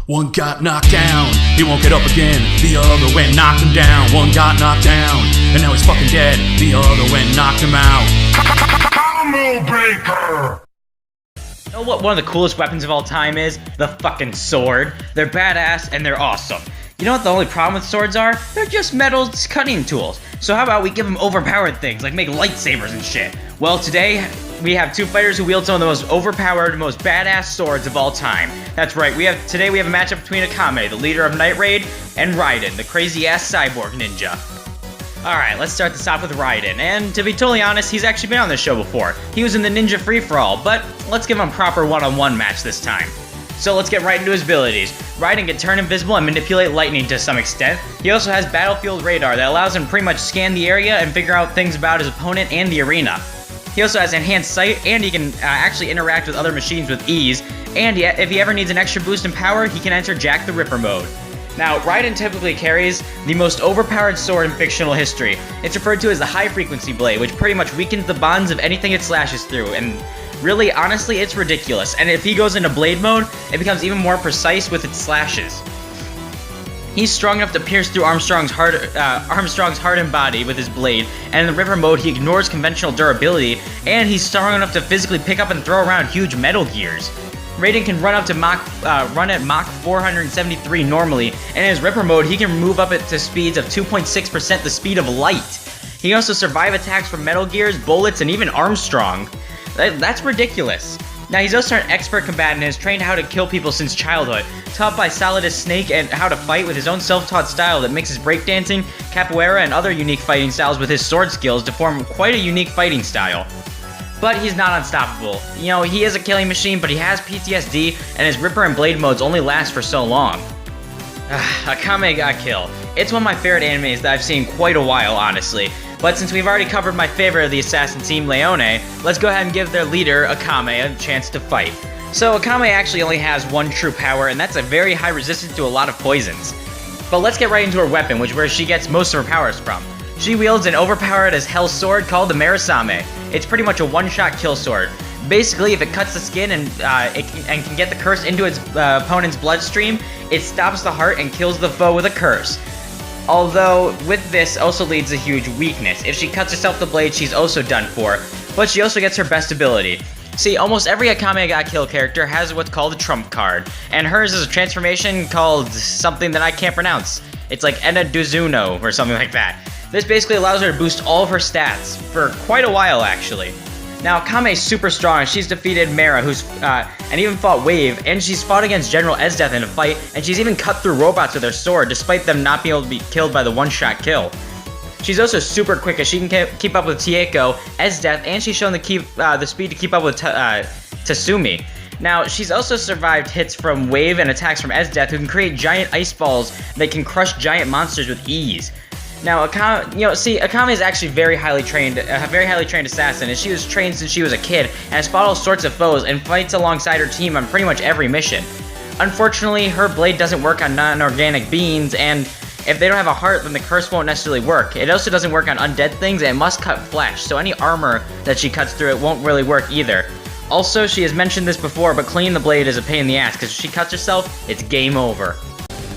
One got knocked down, he won't get up again. The other went and knocked him down. One got knocked down, and now he's fucking dead. The other went and knocked him out. Combo breaker! You know what one of the coolest weapons of all time is? The fucking sword. They're badass and they're awesome. You know what the only problem with swords are? They're just metal cutting tools. So how about we give them overpowered things, like make lightsabers and shit? Well, today, we have two fighters who wield some of the most overpowered, most badass swords of all time. That's right, today we have a matchup between Akame, the leader of Night Raid, and Raiden, the crazy-ass cyborg ninja. Alright, let's start this off with Raiden, and to be totally honest, he's actually been on this show before. He was in the Ninja Free-For-All, but let's give him a proper one-on-one match this time. So let's get right into his abilities. Raiden can turn invisible and manipulate lightning to some extent. He also has battlefield radar that allows him to pretty much scan the area and figure out things about his opponent and the arena. He also has enhanced sight, and he can actually interact with other machines with ease, and if he ever needs an extra boost in power, he can enter Jack the Ripper mode. Now, Raiden typically carries the most overpowered sword in fictional history. It's referred to as the High Frequency Blade, which pretty much weakens the bonds of anything it slashes through, and really, honestly, it's ridiculous. And if he goes into Blade mode, it becomes even more precise with its slashes. He's strong enough to pierce through Armstrong's hardened body with his blade, and in the Ripper mode, he ignores conventional durability, and he's strong enough to physically pick up and throw around huge Metal Gears. Raiden can run up to run at Mach 473 normally, and in his Ripper mode, he can move up to speeds of 2.6% the speed of light. He can also survive attacks from Metal Gears, bullets, and even Armstrong. That's ridiculous. Now, he's also an expert combatant and has trained how to kill people since childhood, taught by Solidus Snake and how to fight with his own self-taught style that mixes breakdancing, capoeira, and other unique fighting styles with his sword skills to form quite a unique fighting style. But he's not unstoppable. You know, he is a killing machine, but he has PTSD, and his Ripper and Blade modes only last for so long. Akame got killed. It's one of my favorite animes that I've seen quite a while, honestly. But since we've already covered my favorite of the assassin team, Leone, let's go ahead and give their leader, Akame, a chance to fight. So Akame actually only has one true power, and that's a very high resistance to a lot of poisons. But let's get right into her weapon, where she gets most of her powers from. She wields an overpowered as hell sword called the Merisame. It's pretty much a one-shot kill sword. Basically, if it cuts the skin and can get the curse into its opponent's bloodstream, it stops the heart and kills the foe with a curse. Although, with this also leads a huge weakness. If she cuts herself the blade, she's also done for, but she also gets her best ability. See, almost every Akame ga Kill character has what's called a trump card, and hers is a transformation called something that I can't pronounce. It's like Ena Duzuno or something like that. This basically allows her to boost all of her stats, for quite a while actually. Now, Akame's super strong. She's defeated Mera, and even fought Wave, and she's fought against General Esdeath in a fight, and she's even cut through robots with her sword, despite them not being able to be killed by the one-shot kill. She's also super quick, as she can keep up with Tieko, Esdeath, and she's shown the speed to keep up with Tatsumi. Now, she's also survived hits from Wave and attacks from Esdeath, who can create giant ice balls that can crush giant monsters with ease. Now, Akame is actually a very highly trained assassin, and she was trained since she was a kid, and has fought all sorts of foes, and fights alongside her team on pretty much every mission. Unfortunately, her blade doesn't work on non-organic beings, and if they don't have a heart, then the curse won't necessarily work. It also doesn't work on undead things, and it must cut flesh, so any armor that she cuts through it won't really work either. Also, she has mentioned this before, but cleaning the blade is a pain in the ass, because if she cuts herself, it's game over.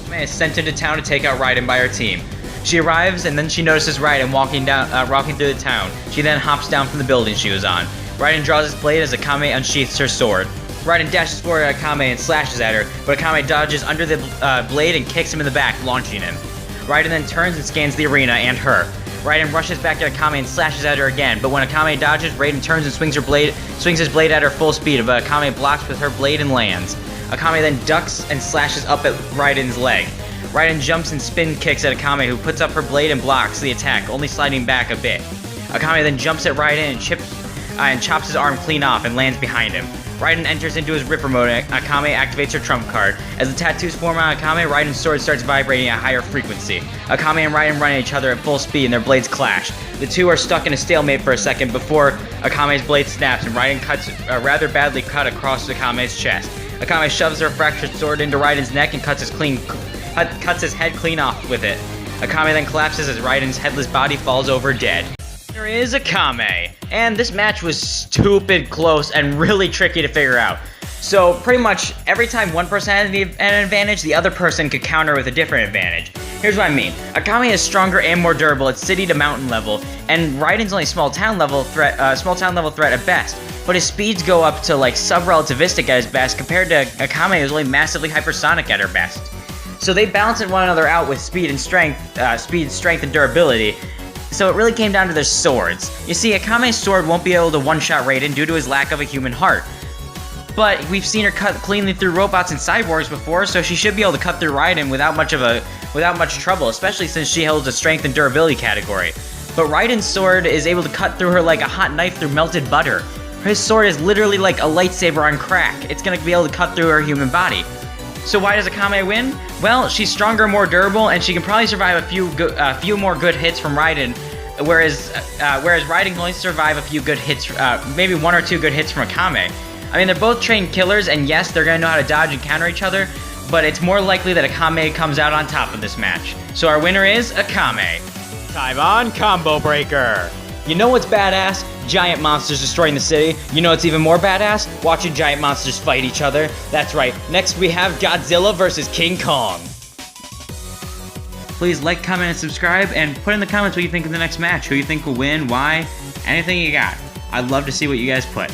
Akame is sent into town to take out Raiden by her team. She arrives, and then she notices Raiden walking through the town. She then hops down from the building she was on. Raiden draws his blade as Akame unsheaths her sword. Raiden dashes forward at Akame and slashes at her, but Akame dodges under the blade and kicks him in the back, launching him. Raiden then turns and scans the arena and her. Raiden rushes back at Akame and slashes at her again, but when Akame dodges, Raiden turns and swings his blade at her full speed, but Akame blocks with her blade and lands. Akame then ducks and slashes up at Raiden's leg. Raiden jumps and spin kicks at Akame, who puts up her blade and blocks the attack, only sliding back a bit. Akame then jumps at Raiden and chops his arm clean off and lands behind him. Raiden enters into his Ripper mode, and Akame activates her trump card. As the tattoos form on Akame, Raiden's sword starts vibrating at a higher frequency. Akame and Raiden run at each other at full speed, and their blades clash. The two are stuck in a stalemate for a second before Akame's blade snaps, and Raiden cuts a rather badly cut across Akame's chest. Akame shoves her fractured sword into Raiden's neck and cuts his head clean off with it. Akame then collapses as Raiden's headless body falls over dead. There is Akame, and this match was stupid close and really tricky to figure out. So pretty much every time one person had an advantage, the other person could counter with a different advantage. Here's what I mean. Akame is stronger and more durable at city to mountain level, and Raiden's only small town level threat at best. But his speeds go up to like sub-relativistic at his best, compared to Akame, who's only massively hypersonic at her best. So they balance one another out with speed, strength, and durability. So it really came down to their swords. You see, Akame's sword won't be able to one-shot Raiden due to his lack of a human heart. But we've seen her cut cleanly through robots and cyborgs before, so she should be able to cut through Raiden without much trouble, especially since she holds a strength and durability category. But Raiden's sword is able to cut through her like a hot knife through melted butter. His sword is literally like a lightsaber on crack. It's gonna be able to cut through her human body. So why does Akame win? Well, she's stronger, more durable, and she can probably survive a few more good hits from Raiden, whereas Raiden can only survive a few good hits, maybe 1 or 2 good hits from Akame. I mean, they're both trained killers, and yes, they're gonna know how to dodge and counter each other, but it's more likely that Akame comes out on top of this match. So our winner is Akame. Time on Combo Breaker. You know what's badass? Giant monsters destroying the city. You know what's even more badass? Watching giant monsters fight each other. That's right, next we have Godzilla versus King Kong. Please like, comment, and subscribe, and put in the comments what you think of the next match, who you think will win, why, anything you got. I'd love to see what you guys put.